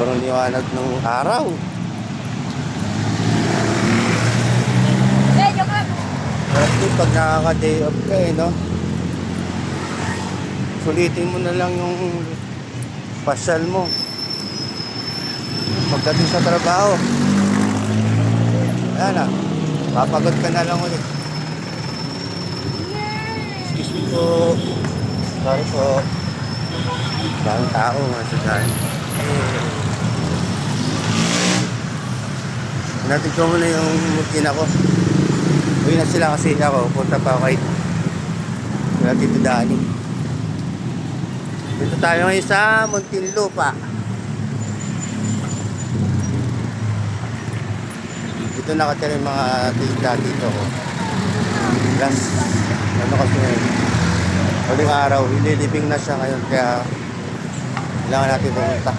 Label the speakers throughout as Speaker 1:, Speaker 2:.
Speaker 1: Sobrang liwanag ng araw. At least pag nakaka-day off ka no? Sulitin mo na lang yung pasyal mo. Pagdating sa trabaho. Ayan na. Papagod ka na lang ulit. Excuse me po. Sorry po. Daming tao nga sa dyan. Natin ko muna yung mukina ko. Uwi na sila kasi ako. Punta pa ako kay Tito Dani. Dito tayo ngayon sa Muntinlupa. Dito nakatira yung mga tita dito ko. Last, ano kasi ngayon, huling araw, ililibing na siya ngayon, kaya kailangan natin pumunta.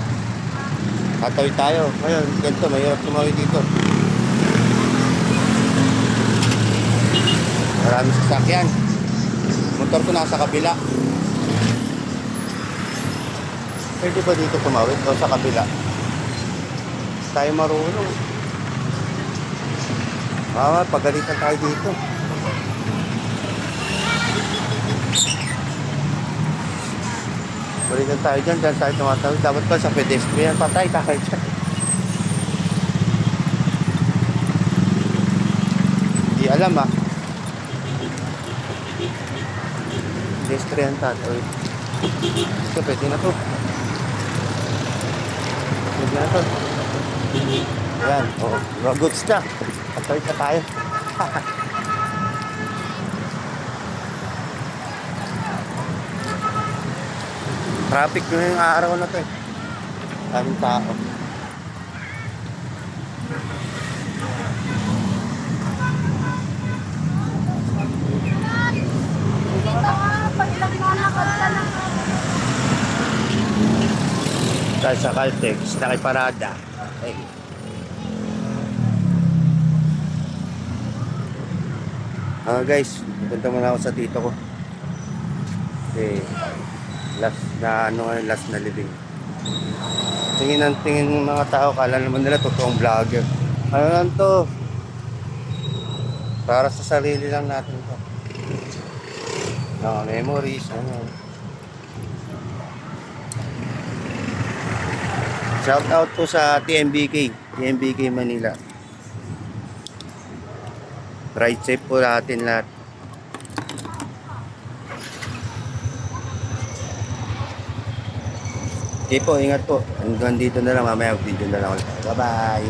Speaker 1: Tatawid tayo. Ngayon, ganito, mahirap tumawid dito. Maraming sasakyan. Motor ko nasa kabila. Pwede ba dito tumawid o sa kabila? Tayo marunong. Pagalitan tayo dito. Pagalitan tayo dyan tayo tumatawid. Dapat pa sa pedestrian, patay tayo dyan. Hindi alam pedestrian tayo. Ito, pwede na to. Pwede na to. Ayan, goods na. Patawid na tayo. Traffic na yung araw na to eh. Daming tao. Dahil sa Caltex, nakiparada. Ay. Guys, pupunta muna ako sa tito ko. Okay. Last na living. Tingin ng mga tao, kala naman nila totoong vlogger. Ano lang to? Para sa sarili lang natin to. Memories, ano. Shout out po sa TMBK Manila. Ride safe po natin lahat. Okay po, ingat po. Hanggang dito na lang, mamaya video na lang ulit. Bye bye.